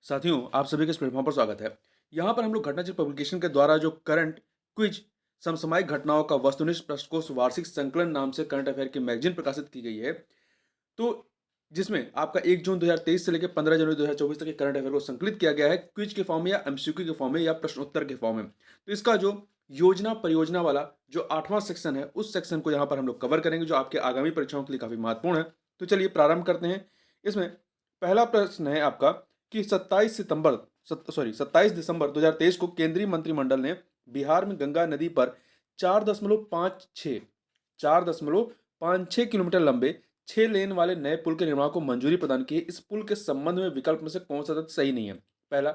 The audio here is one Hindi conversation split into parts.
साथियों, आप सभी का इस प्लेटफॉर्म पर स्वागत है। यहाँ पर हम लोग घटनाचक्र पब्लिकेशन के द्वारा जो करंट क्विज समसामयिक घटनाओं का वस्तुनिष्ठ प्रश्नकोश वार्षिक संकलन नाम से करंट अफेयर की मैगजीन प्रकाशित की गई है। तो जिसमें आपका 1 जून 2023 से लेकर 15 जनवरी 2024 तक के करंट अफेयर को संकलित किया गया है क्विज के फॉर्म में या एमसीक्यू के फॉर्म में या प्रश्नोत्तर के फॉर्म में। तो इसका जो योजना परियोजना वाला जो 8वां सेक्शन है, उस सेक्शन को यहाँ पर हम लोग कवर करेंगे, जो आपके आगामी परीक्षाओं के लिए काफी महत्वपूर्ण है। तो चलिए प्रारंभ करते हैं। इसमें पहला प्रश्न है आपका कि 27 दिसंबर 2023 को केंद्रीय मंत्रिमंडल ने बिहार में गंगा नदी पर 4.56 किलोमीटर लंबे 6 लेन वाले नए पुल के निर्माण को मंजूरी प्रदान की है। इस पुल के संबंध में विकल्प में से कौन सा तथ्य सही नहीं है? पहला,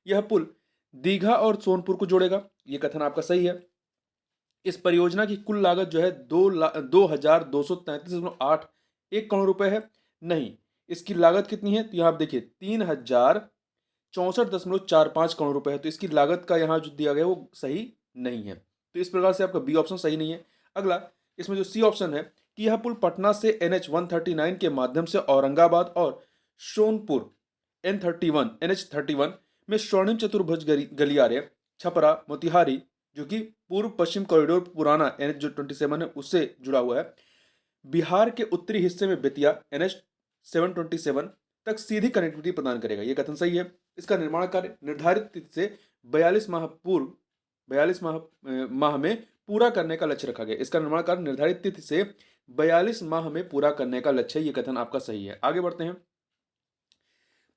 यह पुल दीघा और सोनपुर को जोड़ेगा। यह कथन आपका सही है। इस परियोजना की कुल लागत जो है 2,233.81 रुपए है। नहीं, इसकी लागत कितनी है? तो यहाँ आप देखिए 3,064.45 रुपए है। तो इसकी लागत का यहाँ जो दिया गया है वो सही नहीं है। तो इस प्रकार से आपका बी ऑप्शन सही नहीं है। अगला, इसमें जो सी ऑप्शन है कि यह पुल पटना से NH-139 के माध्यम से औरंगाबाद और सोनपुर NH-31 में स्वर्णिम चतुर्भुज गलियारे छपरा मोतिहारी, जो कि पूर्व पश्चिम कॉरिडोर पुराना NH जो 27 है उससे जुड़ा हुआ है, बिहार के उत्तरी हिस्से में बेतिया NH-727 तक सीधी कनेक्टिविटी प्रदान करेगा। यह कथन सही है। इसका निर्माण कार्य निर्धारित तिथि से 42 माह में पूरा करने का लक्ष्य रखा गया। इसका निर्माण कार्य निर्धारित तिथि से 42 माह में पूरा करने का लक्ष्य है। यह कथन आपका सही है। आगे बढ़ते हैं।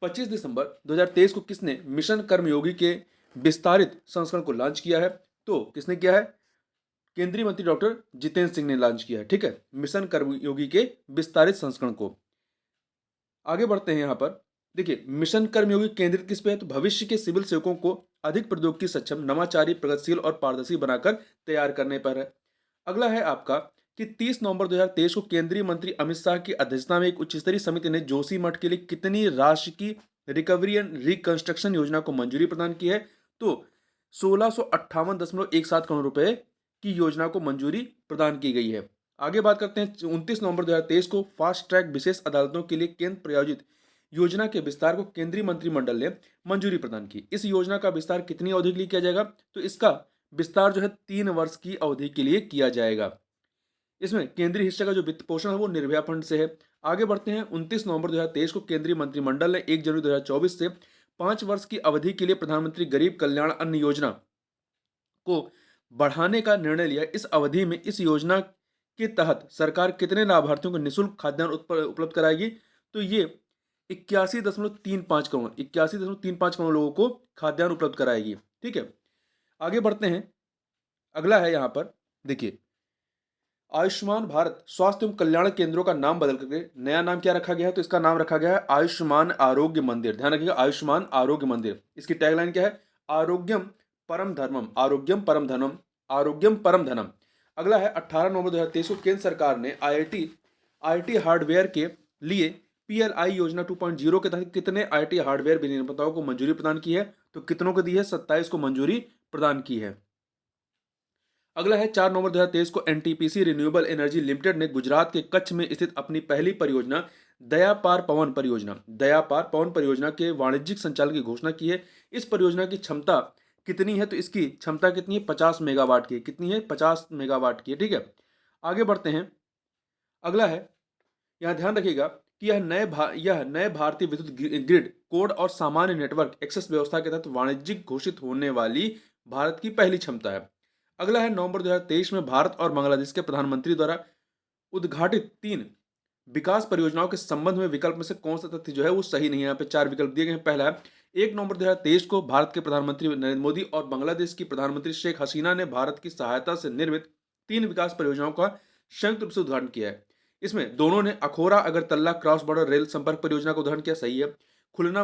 25 दिसंबर 2023 को किसने मिशन कर्मयोगी के विस्तारित संस्करण को लॉन्च किया है? तो किसने किया है? केंद्रीय मंत्री डॉक्टर जितेंद्र सिंह ने लॉन्च किया है। ठीक है, मिशन कर्मयोगी के विस्तारित संस्करण को। आगे बढ़ते हैं। यहाँ पर देखिए, मिशन कर्मयोगी केंद्रित किस पे है? तो भविष्य के सिविल सेवकों को अधिक प्रौद्योगिकी सक्षम, नवाचारी, प्रगतिशील और पारदर्शी बनाकर तैयार करने पर है। अगला है आपका कि 30 नवंबर 2023 को केंद्रीय मंत्री अमित शाह की अध्यक्षता में एक उच्च स्तरीय समिति ने जोशीमठ के लिए कितनी राशि की रिकवरी एंड रिकंस्ट्रक्शन योजना को मंजूरी प्रदान की है? तो 1658.17 करोड़ रुपए की योजना को मंजूरी प्रदान की गई है। आगे बात करते हैं। 29 नवंबर 2023 को फास्ट ट्रैक विशेष अदालतों के लिए केंद्र प्रायोजित योजना के विस्तार को केंद्रीय मंत्रिमंडल ने मंजूरी प्रदान की। इस योजना का विस्तार कितनी अवधि के लिए किया जाएगा? तो इसका विस्तार जो है 3 वर्ष की अवधि के लिए किया जाएगा। इसमें केंद्रीय हिस्से का जो वित्त पोषण है वो निर्भया फंड से है। आगे बढ़ते हैं। 29 नवंबर 2023 को केंद्रीय मंत्रिमंडल ने 1 जनवरी 2024 से 5 वर्ष की अवधि के लिए प्रधानमंत्री गरीब कल्याण अन्न योजना को बढ़ाने का निर्णय लिया। इस अवधि में इस योजना के तहत सरकार कितने लाभार्थियों को निःशुल्क खाद्यान्न उपलब्ध कराएगी? तो ये 81.35 करोड़ लोगों को खाद्यान्न उपलब्ध कराएगी। ठीक है, आगे बढ़ते हैं। अगला है यहाँ पर देखिए, आयुष्मान भारत स्वास्थ्य एवं कल्याण केंद्रों का नाम बदल करके नया नाम क्या रखा गया है? तो इसका नाम रखा गया है आयुष्मान आरोग्य मंदिर। ध्यान रखिएगा, आयुष्मान आरोग्य मंदिर। इसकी टैगलाइन क्या है? आरोग्यम परम धर्मम, आरोग्यम परम धर्मम, आरोग्यम परम धनम। अगला है 18 नवंबर 2023 को केंद्र सरकार ने आईटी हार्डवेयर के लिए PLI योजना 2.0 के तहत कितने IT हार्डवेयर विनिर्माताओं को मंजूरी प्रदान की है? तो कितनों को दी है? 27 को मंजूरी प्रदान की है। अगला है 4 नवंबर 2023 को NTPC रिन्यूएबल एनर्जी लिमिटेड ने गुजरात के कच्छ में स्थित अपनी पहली परियोजना दयापार पवन परियोजना के वाणिज्यिक संचालन की घोषणा की है। इस परियोजना की क्षमता कितनी है? तो इसकी क्षमता कितनी है? 50 मेगावाट की। कितनी है? 50 मेगावाट की है। ठीक है, आगे बढ़ते हैं। अगला है, यहाँ ध्यान रखिएगा कि यह नए भारतीय विद्युत ग्रिड कोड और सामान्य नेटवर्क एक्सेस व्यवस्था के तहत वाणिज्यिक घोषित होने वाली भारत की पहली क्षमता है। अगला है, नवंबर 2023 में भारत और बांग्लादेश के प्रधानमंत्री द्वारा उद्घाटित 3 विकास परियोजनाओं के संबंध में विकल्प में से कौन सा तथ्य जो है वो सही नहीं है? यहाँ पे 4 विकल्प दिए गए हैं। पहला है, 1 नवंबर 2023 को भारत के प्रधानमंत्री नरेंद्र मोदी और बांग्लादेश की प्रधानमंत्री शेख हसीना ने भारत की सहायता से निर्मित 3 विकास परियोजनाओं का संयुक्त रूप से उद्घाटन किया है। इसमें दोनों ने Akhaura Agartala cross border rail संपर्क परियोजना का उद्घाटन किया। सही है। खुलना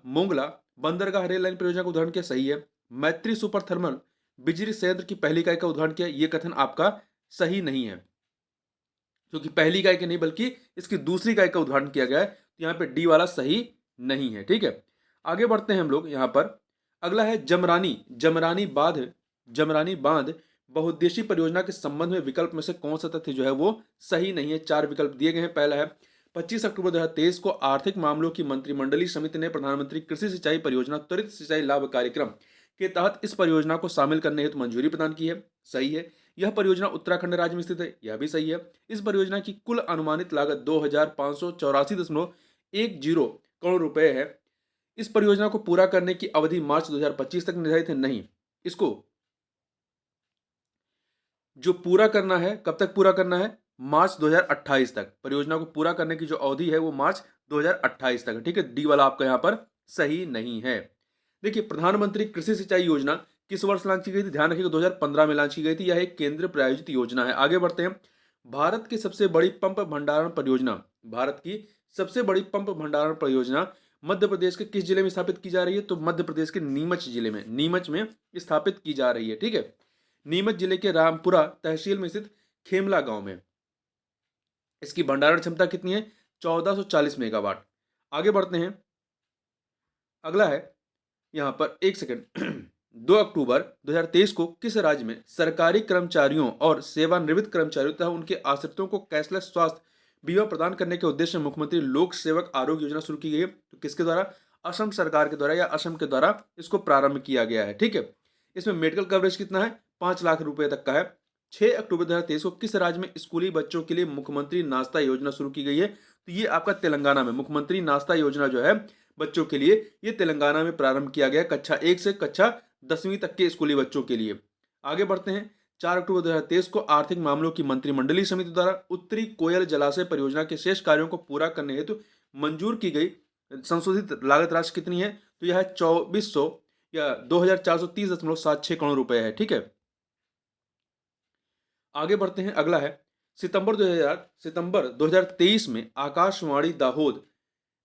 मोंगला बंदरगाह रेल लाइन परियोजना का उद्घाटन किया। सही है। मैत्री सुपर थर्मल बिजली संयंत्र की पहली इकाई का उद्घाटन किया। यह कथन आपका सही नहीं है, क्योंकि पहली इकाई की नहीं बल्कि इसकी दूसरी इकाई का उद्घाटन किया गया है। तो यहाँ पे डी वाला सही नहीं है। ठीक है, आगे बढ़ते हैं हम लोग। यहाँ पर अगला है जमरानी बांध बहुउद्देशीय परियोजना के संबंध में विकल्प में से कौन सा तथ्य जो है वो सही नहीं है? 4 विकल्प दिए गए हैं। पहला है, 25 अक्टूबर 2023 को आर्थिक मामलों की मंत्रिमंडलीय समिति ने प्रधानमंत्री कृषि सिंचाई परियोजना त्वरित सिंचाई लाभ कार्यक्रम के तहत इस परियोजना को शामिल करने हेतु मंजूरी प्रदान की है। सही है। यह परियोजना उत्तराखंड राज्य में स्थित है, यह भी सही है। इस परियोजना की कुल अनुमानित लागत 2,584.10 करोड़ रुपए है। इस परियोजना को पूरा करने की अवधि मार्च 2025 तक निर्धारित है। नहीं, इसको जो पूरा करना है, कब तक पूरा करना है? मार्च 2028 तक। परियोजना को पूरा करने की जो अवधि है वो मार्च 2028 तक है। ठीक है, डी वाला आपका यहाँ पर सही नहीं है। देखिए, प्रधानमंत्री कृषि सिंचाई योजना किस वर्ष लॉन्च की गई थी? ध्यान रखिएगा, 2015 में लॉन्च की गई थी। यह एक केंद्र प्रायोजित योजना है। आगे बढ़ते हैं। भारत की सबसे बड़ी पंप भंडारण परियोजना, भारत की सबसे बड़ी पंप भंडारण परियोजना मध्य प्रदेश के किस जिले में स्थापित की जा रही है? तो मध्य प्रदेश के नीमच जिले में, नीमच में स्थापित की जा रही है। ठीक है, नीमच जिले के रामपुरा तहसील में स्थित खेमला गांव में। इसकी भंडारण क्षमता कितनी है? 1440 मेगावाट। आगे बढ़ते हैं। अगला है यहां पर, एक सेकंड 2 अक्टूबर 2023 को किस राज्य में सरकारी कर्मचारियों और सेवानिवृत्त कर्मचारियों तथा उनके आश्रितों को कैशलेस स्वास्थ्य बीमा प्रदान करने के उद्देश्य से मुख्यमंत्री लोक सेवक आरोग्य योजना शुरू की गई है? तो किसके द्वारा? असम सरकार के द्वारा या असम के द्वारा इसको प्रारंभ किया गया है। ठीक है, इसमें मेडिकल कवरेज कितना है? 5 लाख रुपए तक का है। 6 अक्टूबर 2023 को किस राज्य में स्कूली बच्चों के लिए मुख्यमंत्री नाश्ता योजना शुरू की गई है? तो ये आपका तेलंगाना में मुख्यमंत्री नाश्ता योजना जो है बच्चों के लिए, ये तेलंगाना में प्रारंभ किया गया, कक्षा 1 से कक्षा 10वीं तक के स्कूली बच्चों के लिए। आगे बढ़ते हैं। 4 अक्टूबर 2023 को आर्थिक मामलों की मंत्रिमंडलीय समिति द्वारा उत्तरी कोयल जलाशय परियोजना के शेष कार्यों को पूरा करने हेतु मंजूर की गई संशोधित लागत राशि कितनी है? तो यह 2400 या 2430.76 करोड़ रुपए है। ठीक है, आगे बढ़ते हैं। अगला है, सितंबर 2023 में Akashvani Dahod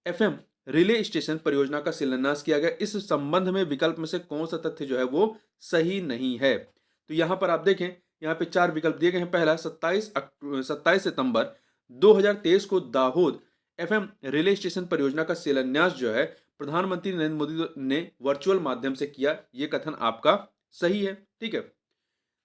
FM relay station परियोजना का शिलान्यास किया गया। इस संबंध में विकल्प में से कौन सा तथ्य जो है वो सही नहीं है? तो यहां पर आप देखें, यहाँ पे 4 विकल्प दिए गए हैं। पहला, 27 सितंबर 2023 को दाहोद एफएम रिले स्टेशन परियोजना का शिलान्यास जो है प्रधानमंत्री नरेंद्र मोदी ने वर्चुअल माध्यम से किया। ये कथन आपका सही है। ठीक है।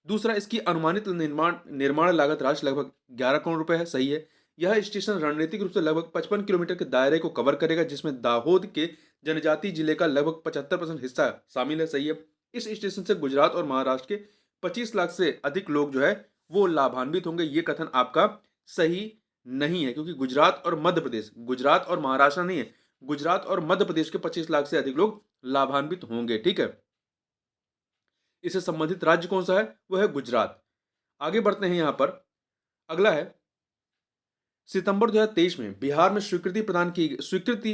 दूसरा, इसकी अनुमानित निर्माण निर्माण लागत राशि लगभग 11 करोड़ रुपए है। सही है। यह स्टेशन रणनीतिक रूप से लगभग 55 किलोमीटर के दायरे को कवर करेगा, जिसमें दाहोद के जनजातीय जिले का लगभग 75% हिस्सा शामिल है। सही है। इस स्टेशन से गुजरात और महाराष्ट्र के 25 लाख से अधिक लोग जो है वो लाभान्वित होंगे। ये कथन आपका सही नहीं है, क्योंकि गुजरात और मध्य प्रदेश, गुजरात और महाराष्ट्र नहीं है, गुजरात और मध्य प्रदेश के 25 लाख से अधिक लोग लाभान्वित होंगे। ठीक है, इससे संबंधित राज्य कौन सा है? वो है गुजरात। आगे बढ़ते हैं। यहां पर अगला है, सितंबर 2023 में बिहार में स्वीकृति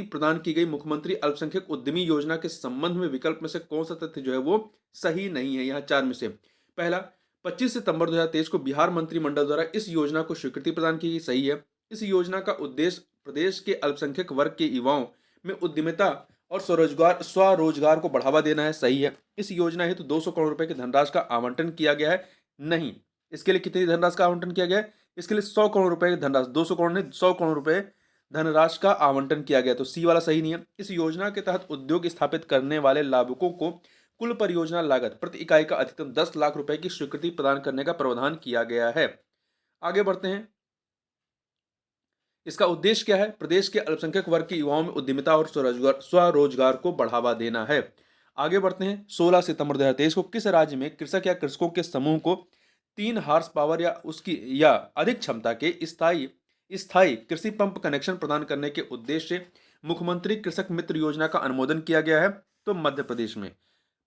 प्रदान की गई मुख्यमंत्री अल्पसंख्यक उद्यमी योजना के संबंध में विकल्प में से कौन सा तथ्य जो है वो सही नहीं है? यहाँ 4 में से। पहला, 25 सितंबर 2023 को बिहार मंत्रिमंडल द्वारा इस योजना को स्वीकृति प्रदान की गई। सही है। इस योजना का उद्देश्य प्रदेश के अल्पसंख्यक वर्ग के युवाओं में उद्यमिता और स्वरोजगार को बढ़ावा देना है। सही है। इस योजना हेतु 200 करोड़ रुपए की धनराशि का आवंटन किया गया है। नहीं, इसके लिए कितनी धनराशि का आवंटन किया गया है? इसके लिए 100 करोड़ रुपए की धनराशि, 200 करोड़ नहीं, 100 करोड़ रुपए धनराशि का आवंटन किया गया। तो सी वाला सही नहीं है। इस योजना के तहत उद्योग स्थापित करने वाले लाभुकों को कुल परियोजना लागत प्रति इकाई का अधिकतम 10 लाख रुपए की स्वीकृति प्रदान करने का प्रावधान किया गया है। आगे बढ़ते हैं। इसका उद्देश्य क्या है? प्रदेश के अल्पसंख्यक वर्ग के युवाओं में उद्यमिता और स्वरोजगार को बढ़ावा देना है। आगे बढ़ते हैं। 16 सितंबर 2023 को किस राज्य में कृषक या कृषकों के समूह को 3 हार्स पावर या उसकी या अधिक क्षमता के स्थायी कृषि पंप कनेक्शन प्रदान करने के उद्देश्य से मुख्यमंत्री कृषक मित्र योजना का अनुमोदन किया गया है? तो मध्य प्रदेश में।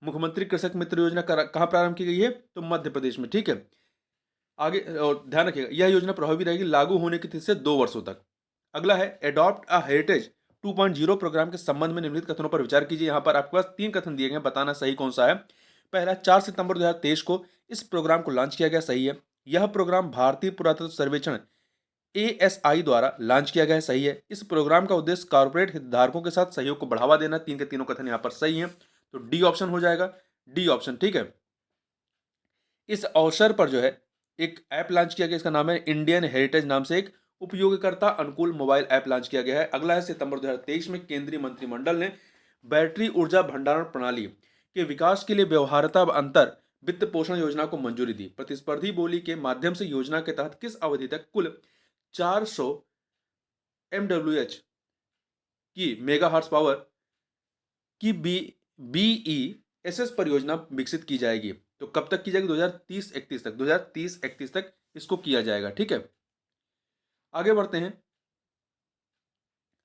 मुख्यमंत्री कृषक मित्र योजना कहाँ प्रारंभ की गई है? तो मध्य प्रदेश में। ठीक है, आगे और ध्यान रखिएगा, यह योजना प्रभावी रहेगी लागू होने की तिथि से 2 वर्षों तक। अगला है, एडॉप्ट अ हेरिटेज 2.0 प्रोग्राम के संबंध में निम्नलिखित कथनों पर विचार कीजिए। यहाँ पर आपके पास 3 कथन दिए गए हैं, बताना सही कौन सा है। पहला, 4 सितंबर 2023 को इस प्रोग्राम को लॉन्च किया गया। सही है। यह प्रोग्राम भारतीय पुरातत्व सर्वेक्षण ASI द्वारा लॉन्च किया गया है। सही है। इस प्रोग्राम का उद्देश्य कॉर्पोरेट हितधारकों के साथ सहयोग को बढ़ावा देना। 3 के तीनों कथन यहाँ पर सही है, तो डी ऑप्शन हो जाएगा, डी ऑप्शन। ठीक है। इस अवसर पर जो है एक ऐप लॉन्च किया गया, इसका नाम है इंडियन हेरिटेज नाम से एक उपयोगकर्ता अनुकूल मोबाइल ऐप लॉन्च किया गया है। अगला है, सितंबर 2023 में केंद्रीय मंत्रिमंडल ने बैटरी ऊर्जा भंडारण प्रणाली के विकास के लिए व्यवहार्यता अंतर वित्त पोषण योजना को मंजूरी दी। प्रतिस्पर्धी बोली के माध्यम से योजना के तहत किस अवधि तक कुल 400 MWH की मेगा हार्स पावर की BESS परियोजना विकसित की जाएगी। तो कब तक की जाएगी? 2030-31 तक, 2030-31 तक इसको किया जाएगा। ठीक है, आगे बढ़ते हैं।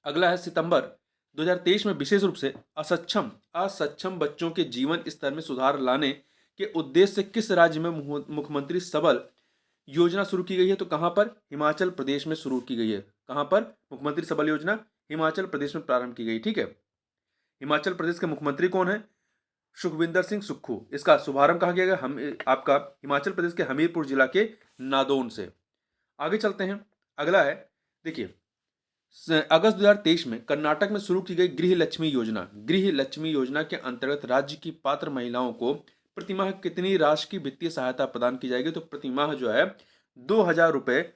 अगला है सितंबर 2023 में विशेष रूप से असक्षम बच्चों के जीवन स्तर में सुधार लाने के उद्देश्य से किस राज्य में मुख्यमंत्री सबल योजना शुरू की गई है? तो कहां पर? हिमाचल प्रदेश में शुरू की गई है। कहां पर मुख्यमंत्री सबल योजना? हिमाचल प्रदेश में प्रारंभ की गई। ठीक है, हिमाचल प्रदेश के मुख्यमंत्री कौन है? सुखविंदर सिंह सुक्खू। इसका शुभारंभ कहाँ किया गया? हम आपका हिमाचल प्रदेश के हमीरपुर जिला के नादौन से। आगे चलते हैं। अगला है, देखिए, अगस्त 2023 में कर्नाटक में शुरू की गई गृह लक्ष्मी योजना। गृह लक्ष्मी योजना के अंतर्गत राज्य की पात्र महिलाओं को प्रतिमाह कितनी राशि की वित्तीय सहायता प्रदान की जाएगी? तो प्रतिमाह जो है 2,000 रुपए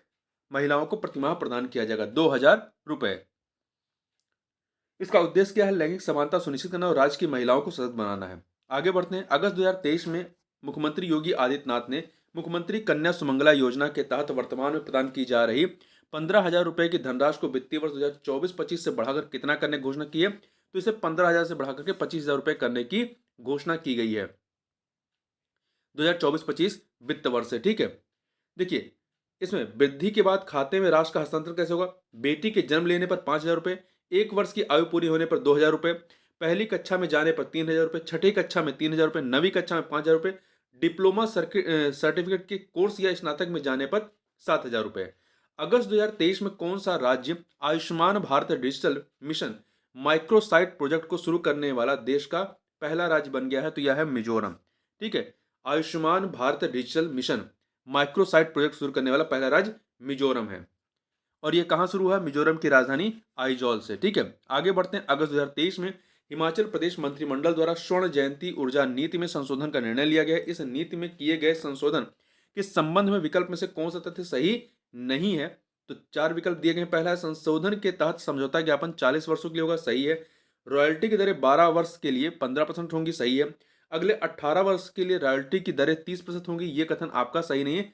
महिलाओं को प्रतिमाह प्रदान किया जाएगा। 2,000 रुपए। इसका उद्देश्य क्या है? लैंगिक समानता सुनिश्चित करना और राज्य की महिलाओं को सशक्त बनाना है। आगे बढ़ते हैं। अगस्त 2023 में मुख्यमंत्री योगी आदित्यनाथ ने मुख्यमंत्री कन्या सुमंगला योजना के तहत वर्तमान में प्रदान की जा रही 15,000 रुपए की धनराशि को वित्तीय वर्ष 2024-25 से बढ़ाकर कितना करने की घोषणा की है? तो इसे 15,000 से बढ़ाकर के 25,000 रुपए करने की घोषणा की गई है 2024-25 वित्त वर्ष से। ठीक है, देखिए, इसमें वृद्धि के बाद खाते में राशि का हस्तांतरण कैसे होगा? बेटी के जन्म लेने पर 5,000 रुपए, 1 वर्ष की आयु पूरी होने पर 2,000 रुपए, पहली कक्षा में जाने पर 3,000 रुपए, छठी कक्षा में 3,000 रुपए, नवीं कक्षा में 5,000 रुपए, डिप्लोमा सर्टिफिकेट के कोर्स या स्नातक में जाने पर 7,000 रुपए। अगस्त 2023 में कौन सा राज्य Ayushman Bharat digital mission microsite project को शुरू करने वाला देश का पहला राज्य बन गया है? तो यह है मिजोरम। ठीक है, Ayushman Bharat digital mission microsite project शुरू करने वाला पहला राज्य मिजोरम है। और यह कहां शुरू हुआ? मिजोरम की राजधानी आइजॉल से। ठीक है, आगे बढ़ते हैं। अगस्त 2023 में हिमाचल प्रदेश मंत्रिमंडल द्वारा स्वर्ण जयंती ऊर्जा नीति में संशोधन का निर्णय लिया गया है। इस नीति में किए गए संशोधन के संबंध में विकल्प में से कौन सा तथ्य सही नहीं है? तो 4 विकल्प दिए गए। पहला है, संशोधन के तहत समझौता ज्ञापन 40 वर्षों के लिए होगा। सही है। रॉयल्टी की दरें 12 वर्ष के लिए 15% होंगी। सही है। अगले 18 वर्ष के लिए रॉयल्टी की दरें 30% होंगी। ये कथन आपका सही नहीं है।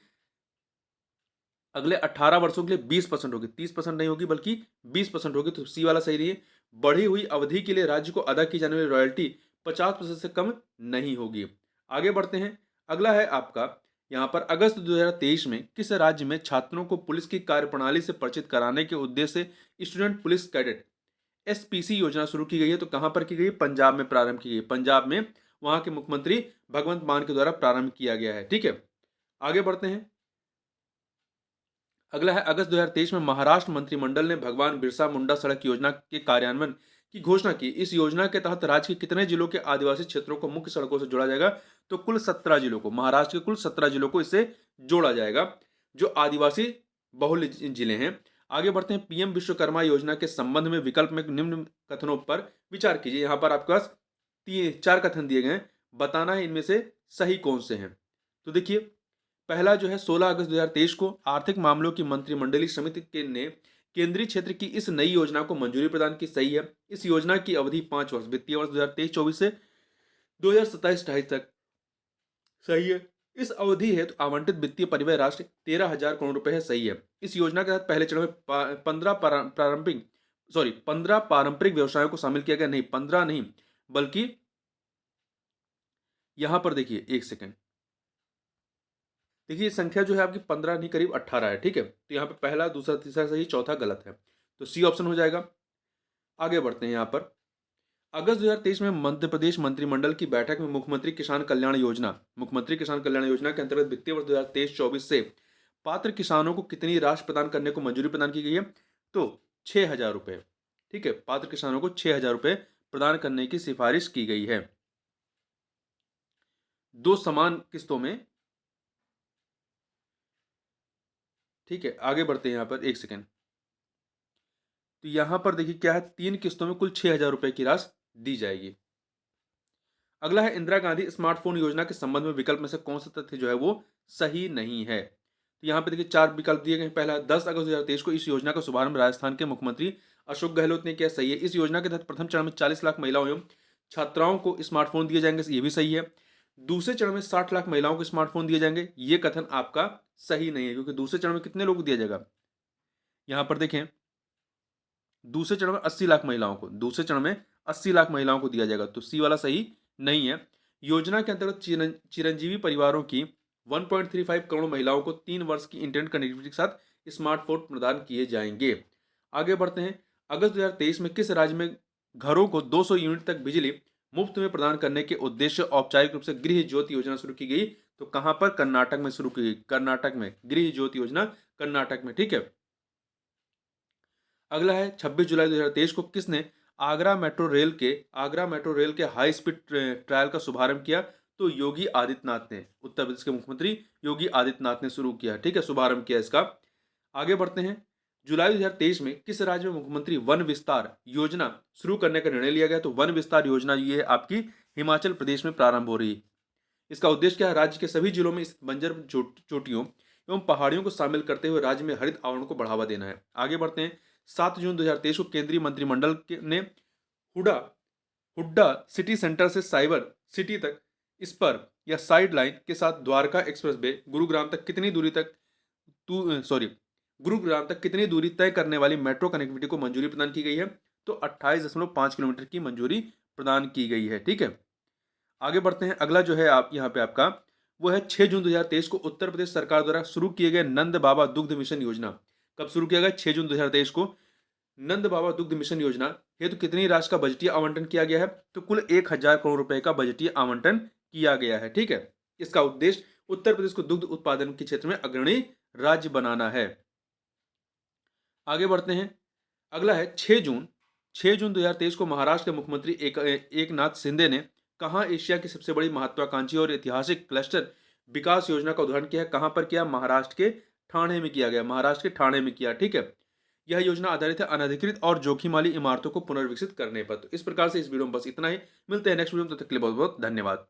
अगले 18 वर्षों के लिए 20% होगी, 30% नहीं होगी बल्कि 20% होगी। तो सी वाला सही नहीं है। बढ़ी हुई अवधि के लिए राज्य को अदा की जाने वाली रॉयल्टी 50% से कम नहीं होगी। आगे बढ़ते हैं। अगला है आपका यहाँ पर, अगस्त 2023 में किस राज्य में छात्रों को पुलिस की कार्यप्रणाली से परिचित कराने के उद्देश्य से स्टूडेंट पुलिस कैडेट SPC योजना शुरू की गई है? तो कहां पर की गई? पंजाब में प्रारंभ की गई। पंजाब में वहां के मुख्यमंत्री भगवंत मान के द्वारा प्रारंभ किया गया है। ठीक है, आगे बढ़ते हैं। अगला है, अगस्त 2023 में महाराष्ट्र मंत्रिमंडल ने भगवान बिरसा मुंडा सड़क योजना के कार्यान्वयन की घोषणा की। इस योजना के तहत राज्य के कितने जिलों के आदिवासी क्षेत्रों को मुख्य सड़कों से जोड़ा जाएगा? तो कुल 17 जिलों को, महाराष्ट्र के कुल 17 जिलों को इससे जोड़ा जाएगा जो आदिवासी बहुल जिले हैं। आगे बढ़ते हैं। PM विश्वकर्मा योजना के संबंध में विकल्प में निम्न कथनों पर विचार कीजिए। यहां पर आपके पास 4 कथन दिए गए हैं, बताना है इनमें से सही कौन से हैं। तो देखिए, पहला जो है, 16 अगस्त 2023 को आर्थिक मामलों की मंत्रिमंडलीय समिति ने केंद्रीय क्षेत्र की इस नई योजना को मंजूरी प्रदान की। सही है। इस योजना की अवधि 5 वर्ष, वित्तीय वर्ष 2023-24 से 2027-28 तक। सही है। इस अवधि हेतु आवंटित वित्तीय परिव्यय राशि 13,000 करोड़ रुपए है। सही है। इस योजना के तहत पहले चरण में 15 पारंपरिक व्यवसायों को शामिल किया गया। नहीं, 15 नहीं, बल्कि यहां पर देखिए, एक सेकेंड, देखिए संख्या जो है आपकी 15 नहीं, करीब 18 है। ठीक है, तो यहाँ पे पहला, दूसरा, तीसरा सही, चौथा गलत है। तो सी ऑप्शन हो जाएगा। आगे बढ़ते हैं। यहाँ पर अगस्त 2023 में मध्य प्रदेश मंत्रिमंडल की बैठक में मुख्यमंत्री किसान कल्याण योजना के अंतर्गत वित्तीय वर्ष 2023-24 से पात्र किसानों को कितनी राशि प्रदान करने को मंजूरी प्रदान की गई है? तो 6,000 रुपए। ठीक है, पात्र किसानों को 6,000 रुपए प्रदान करने की सिफारिश की गई है 2 समान किस्तों में। ठीक है, आगे बढ़ते हैं। यहाँ पर एक सेकेंड, तो यहां पर देखिए क्या है, 3 किस्तों में कुल 6,000 रुपए की राशि दी जाएगी। अगला है, इंदिरा गांधी स्मार्टफोन योजना के संबंध में विकल्प में से कौन सा तथ्य जो है वो सही नहीं है? तो यहाँ पे देखिए 4 विकल्प दिए गए। पहला, 10 अगस्त 2023 को इस योजना का शुभारंभ राजस्थान के मुख्यमंत्री अशोक गहलोत ने किया। सही है। इस योजना के तहत प्रथम चरण में 40 लाख महिलाओं एवं छात्राओं को स्मार्टफोन दिए जाएंगे। ये भी सही है। दूसरे चरण में 60 लाख महिलाओं को स्मार्टफोन दिए जाएंगे। ये कथन आपका सही नहीं है, क्योंकि दूसरे चरण में कितने लोगों को दिया जाएगा? यहाँ पर देखें, दूसरे चरण में 80 लाख महिलाओं को, दूसरे चरण में 80 लाख महिलाओं को दिया जाएगा, तो सी वाला सही नहीं है। योजना के अंतर्गत चिरंजीवी परिवारों की 1.35 करोड़ महिलाओं को 3 वर्ष की इंटरनेट कनेक्टिविटी के साथ स्मार्टफोन प्रदान किए जाएंगे। आगे बढ़ते हैं। अगस्त 2023 में किस राज्य में घरों को 200 यूनिट तक बिजली मुफ्त में प्रदान करने के उद्देश्य औपचारिक रूप से गृह ज्योति योजना शुरू की गई? तो कहां पर? कर्नाटक में शुरू की गई, कर्नाटक में गृह ज्योति योजना, कर्नाटक में, ठीक है। अगला है 26 जुलाई 2023 को किसने आगरा मेट्रो रेल के हाई स्पीड ट्रायल का शुभारंभ किया? तो योगी आदित्यनाथ ने, उत्तर प्रदेश के मुख्यमंत्री योगी आदित्यनाथ ने शुरू किया, ठीक है, शुभारंभ किया इसका। आगे बढ़ते हैं। जुलाई 2023 में किस राज्य में मुख्यमंत्री वन विस्तार योजना शुरू करने का निर्णय लिया गया? तो वन विस्तार योजना ये आपकी हिमाचल प्रदेश में प्रारंभ हो रही है। इसका उद्देश्य क्या है? राज्य के सभी जिलों में स्थित बंजर चोटियों एवं पहाड़ियों को शामिल करते हुए राज्य में हरित आवरण को बढ़ावा देना है। आगे बढ़ते हैं। 7 जून 2023 को केंद्रीय मंत्रिमंडल ने हुडा हुड्डा सिटी सेंटर से साइबर सिटी तक स्पर या साइड लाइन के साथ द्वारका एक्सप्रेसवे गुरुग्राम तक कितनी दूरी तय करने वाली मेट्रो कनेक्टिविटी को मंजूरी प्रदान की गई है? तो 28.5 किलोमीटर की मंजूरी प्रदान की गई है, ठीक है। आगे बढ़ते हैं। अगला जो है आप यहाँ पे आपका वो है 6 जून 2023 को उत्तर प्रदेश सरकार द्वारा शुरू किए गए नंद बाबा दुग्ध मिशन योजना। कब शुरू किया गया? 6 जून 2023 को। नंद बाबा दुग्ध मिशन योजना हेतु कितनी राशि का बजटीय आवंटन किया गया है? तो कुल 1000 करोड़ रुपए का बजटीय आवंटन किया गया है, ठीक है। इसका उद्देश्य उत्तर प्रदेश को दुग्ध उत्पादन के क्षेत्र में अग्रणी राज्य बनाना है। आगे बढ़ते हैं। अगला है 6 जून 2023 को महाराष्ट्र के मुख्यमंत्री एकनाथ शिंदे ने कहाँ एशिया की सबसे बड़ी महत्वाकांक्षी और ऐतिहासिक क्लस्टर विकास योजना का उद्घाटन किया है? कहां पर किया? महाराष्ट्र के ठाणे में किया गया, महाराष्ट्र के ठाणे में किया, ठीक है। यह योजना आधारित है अनधिकृत और जोखिम वाली इमारतों को पुनर्विकसित करने पर। तो इस प्रकार से इस वीडियो में बस इतना ही। मिलते हैं नेक्स्ट वीडियो में, तब तक के लिए बहुत बहुत धन्यवाद।